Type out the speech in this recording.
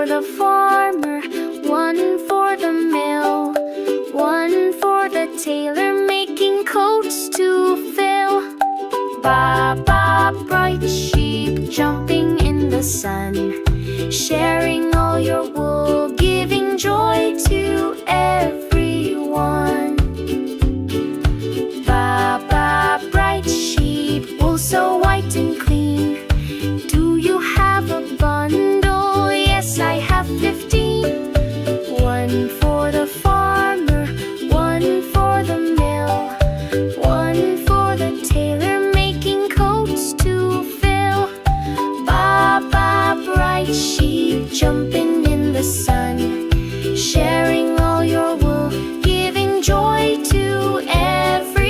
for the farmer, one for the mill, one for the tailor making coats to fill. Baa Baa Bright Sheep, jumping in the sun, sharing all your wool, giving joy to everyone. Baa Baa Bright Sheep, wool so white and clean. Do you have a bundle? Yes, I have 15. One for the farmer, one for the mill, one for the tailor making coats to fill. Baa Baa Bright Sheep, jumping in the sun, sharing all your wool, giving joy to everyone.